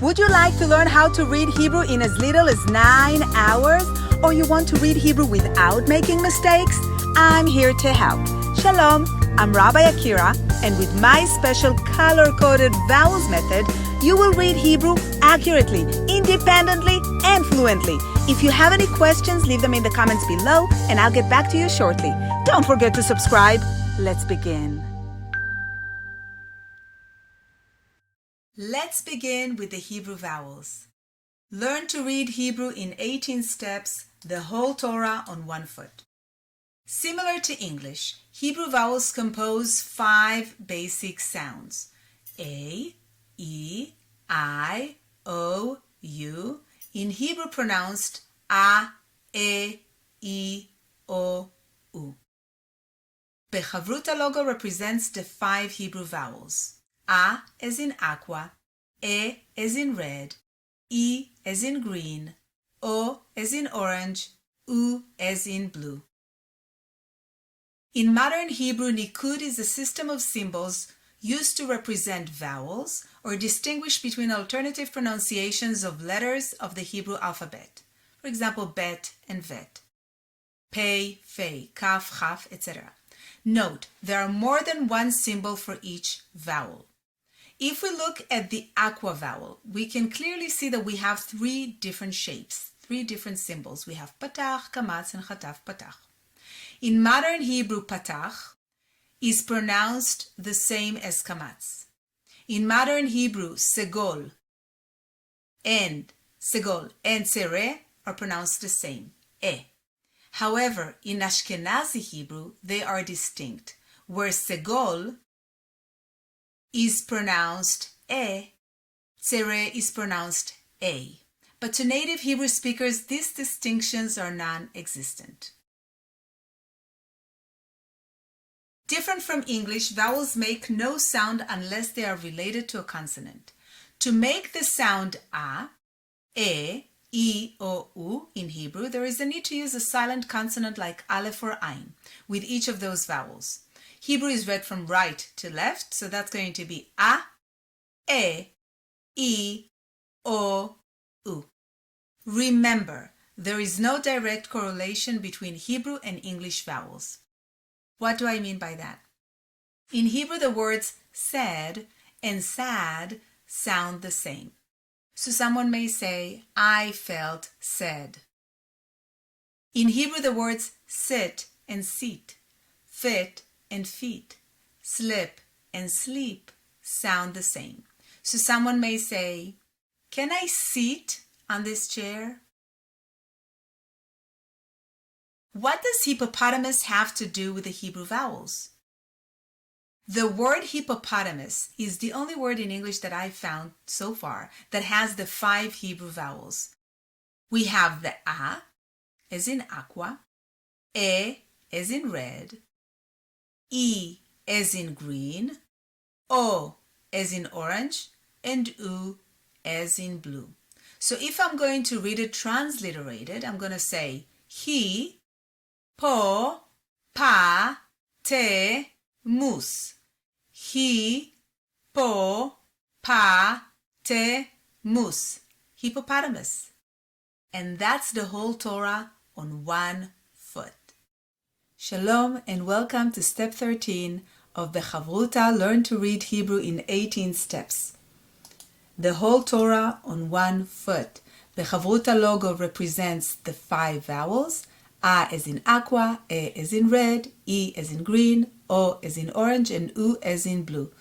Would you like to learn how to read Hebrew in as little as 9 hours? Or you want to read Hebrew without making mistakes? I'm here to help. Shalom, I'm Rabbi Yakira, and with my special color-coded vowels method, you will read Hebrew accurately, independently, and fluently. If you have any questions, leave them in the comments below, and I'll get back to you shortly. Don't forget to subscribe. Let's begin. Let's begin with the Hebrew vowels. Learn to read Hebrew in 18 steps, the whole Torah on one foot. Similar to English, Hebrew vowels compose 5 basic sounds: A, E, I, O, U, in Hebrew pronounced A, E, I, O, U. BeCHAVRUTA logo represents the 5 Hebrew vowels. A as in aqua, E as in red, I as in green, O as in orange, U as in blue. In modern Hebrew, nikud is a system of symbols used to represent vowels or distinguish between alternative pronunciations of letters of the Hebrew alphabet. For example, bet and vet, pei, fei, kaf, chaf, etc. Note, there are more than one symbol for each vowel. If we look at the aqua vowel, we can clearly see that we have 3 different shapes, 3 different symbols. We have patach, kamatz, and chataf patach. In modern Hebrew, patach is pronounced the same as kamatz. In modern Hebrew, segol and tzere are pronounced the same, e. However, in Ashkenazi Hebrew, they are distinct, where segol is pronounced e, tzere is pronounced a. But to native Hebrew speakers, these distinctions are non-existent. Different from English, vowels make no sound unless they are related to a consonant. To make the sound a, e, I, O, U in Hebrew, there is a need to use a silent consonant like aleph or ayin with each of those vowels. Hebrew is read from right to left, so that's going to be a, e, I, O, U. Remember, there is no direct correlation between Hebrew and English vowels. What do I mean by that? In Hebrew, the words said and sad sound the same. So someone may say, I felt sad. In Hebrew, the words sit and seat, fit and feet, slip and sleep sound the same. So someone may say, can I sit on this chair? What does hippopotamus have to do with the Hebrew vowels? The word hippopotamus is the only word in English that I've found so far that has the 5 Hebrew vowels. We have the A as in aqua, E as in red, I as in green, O as in orange, and U as in blue. So if I'm going to read it transliterated, I'm going to say he, po, pa, te, mus. He, po, pa, te, mus. Hippopotamus. And that's the whole Torah on one foot. Shalom and welcome to step 13 of BeCHAVRUTA, Learn to Read Hebrew in 18 Steps. The whole Torah on one foot. BeCHAVRUTA logo represents the 5 vowels. A as in aqua, E as in red, I as in green, O as in orange, and U as in blue.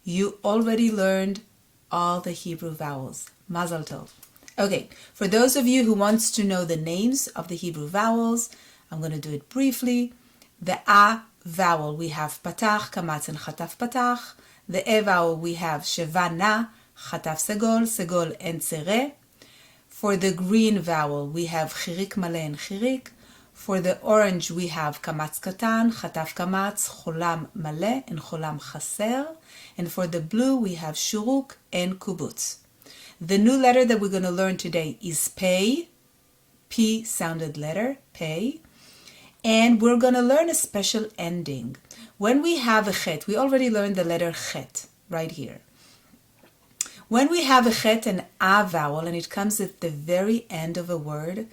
You already learned all the Hebrew vowels. Mazel tov. Okay, for those of you who wants to know the names of the Hebrew vowels, I'm going to do it briefly. The A vowel, we have patach, kamatz, and chataf patach. The E vowel, we have sheva na, chataf segol, segol, and tzere. For the green vowel, we have chirik maleh and chirik. For the orange, we have kamatz katan, chataf kamatz, cholam maleh, and cholam chaser. And for the blue, we have shuruk and kubutz. The new letter that we're going to learn today is pei, P sounded letter, pei. And we're going to learn a special ending. When we have a chet, we already learned the letter chet right here. When we have a chet and a vowel and it comes at the very end of a word,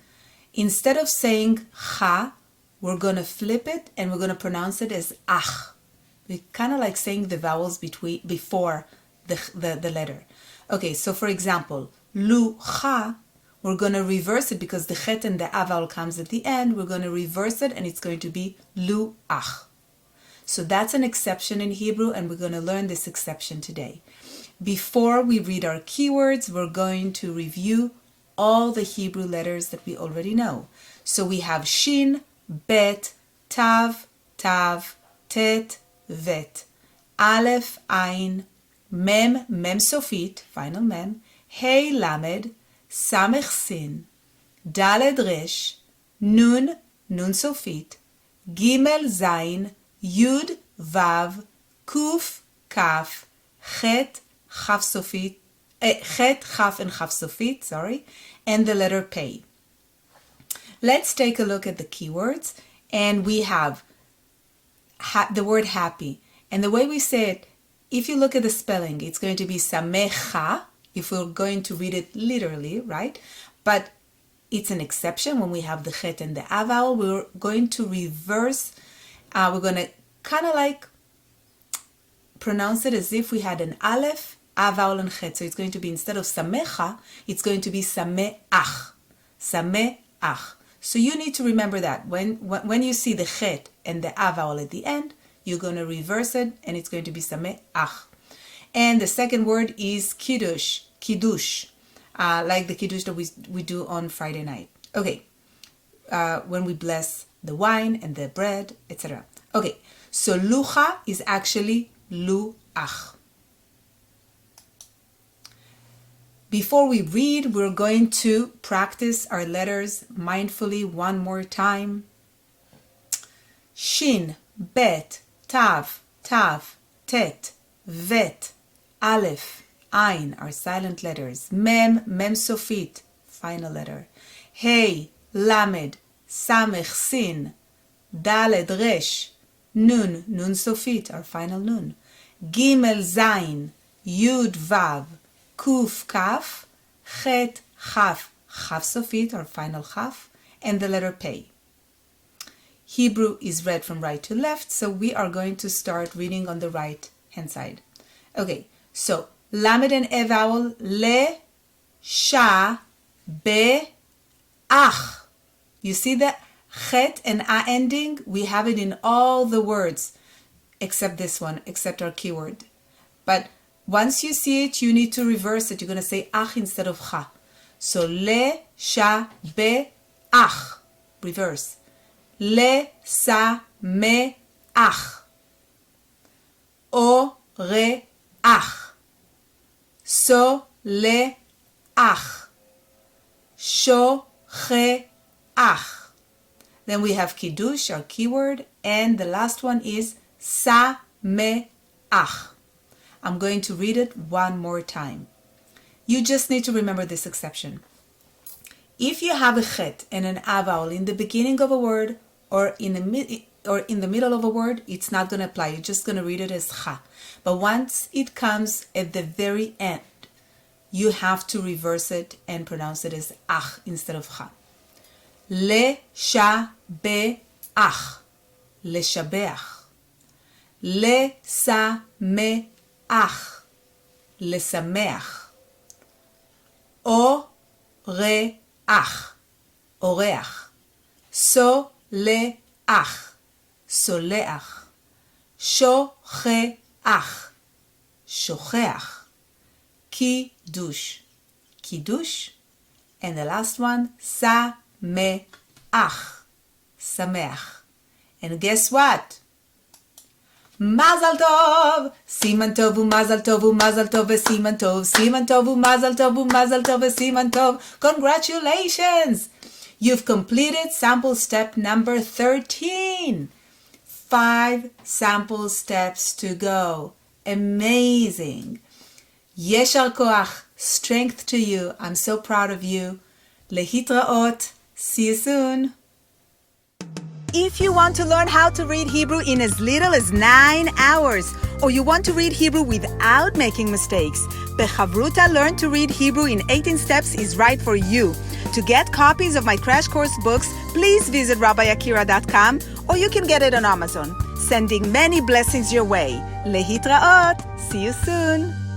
instead of saying cha, we're going to flip it and we're going to pronounce it as ach. We kind of like saying the vowels before the letter. Okay, so for example, lu cha, we're going to reverse it because the chet and the a vowel comes at the end. We're going to reverse it and it's going to be lu ach. So that's an exception in Hebrew, and we're going to learn this exception today. Before we read our keywords, we're going to review all the Hebrew letters that we already know. So we have shin, bet, tav, tet, vet, aleph, ayin, mem, mem sofit, final mem, hey, lamed, samech, sin, daled, resh, nun, nun sofit, gimel, zayin, yud, vav, kuf, kaf, chet, chaf sofit, chet, chaf, and chaf sofit, and the letter pei. Let's take a look at the keywords, and we have the word happy. And the way we say it, if you look at the spelling, it's going to be samecha, if we're going to read it literally, right? But it's an exception when we have the chet and the a vowel. We're going to reverse, we're going to kind of like pronounce it as if we had an aleph, a vowel, and chet. So it's going to be, instead of samecha, it's going to be sameach, sameach. So you need to remember that when you see the chet and the a vowel at the end, you're going to reverse it and it's going to be sameach. And the second word is kiddush, like the kiddush that we do on Friday night. Okay, when we bless the wine and the bread, etc. Okay, so lucha is actually luach. Before we read, we're going to practice our letters mindfully one more time. Shin, bet, tav, tet, vet, aleph, ayin are silent letters. Mem, mem sofit, final letter. Hey, lamed, samech, sin, daled, resh, nun, nun sofit, our final nun. Gimel, zayin, yud, vav, kuf, kaf, chet, chaf, chaf sofit, our final chaf, and the letter pei. Hebrew is read from right to left, so we are going to start reading on the right hand side. Okay, so lamed and e vowel, le, sha, be, ach. You see the chet and a ending? We have it in all the words, except this one, except our keyword. But once you see it, you need to reverse it. You're going to say ach instead of cha. So le, sha, be, ach. Reverse. Le, sa, me, ach. O, re, ach. So, le, ach. Sho, che, ach. Then we have kiddush, our keyword, and the last one is sa, me, ach. I'm going to read it one more time. You just need to remember this exception. If you have a chet and an a vowel in the beginning of a word or in the middle of a word, it's not going to apply. You're just going to read it as cha. But once it comes at the very end, you have to reverse it and pronounce it as ach instead of cha. Le, sha, be, ach. Leshabeach. Le, sa, me, ach. Lesameach. O, re, ach. Oreach. So, le, ach. Soleach. Shocheach. Shocheach. Kiddush. Kiddush. And the last one, sameach. Sameach. And guess what? Mazal tov, siman tov umazal tov umazal tov siman tov umazal tov umazal tov siman tov. Congratulations! You've completed sample step number 13. 5 sample steps to go. Amazing. Yeshar koach, strength to you. I'm so proud of you. Lehitraot. See you soon. If you want to learn how to read Hebrew in as little as 9 hours, or you want to read Hebrew without making mistakes, BeCHAVRUTA Learn to Read Hebrew in 18 Steps is right for you. To get copies of my crash course books, please visit RabbiYakira.com, or you can get it on Amazon. Sending many blessings your way. Lehitraot. See you soon.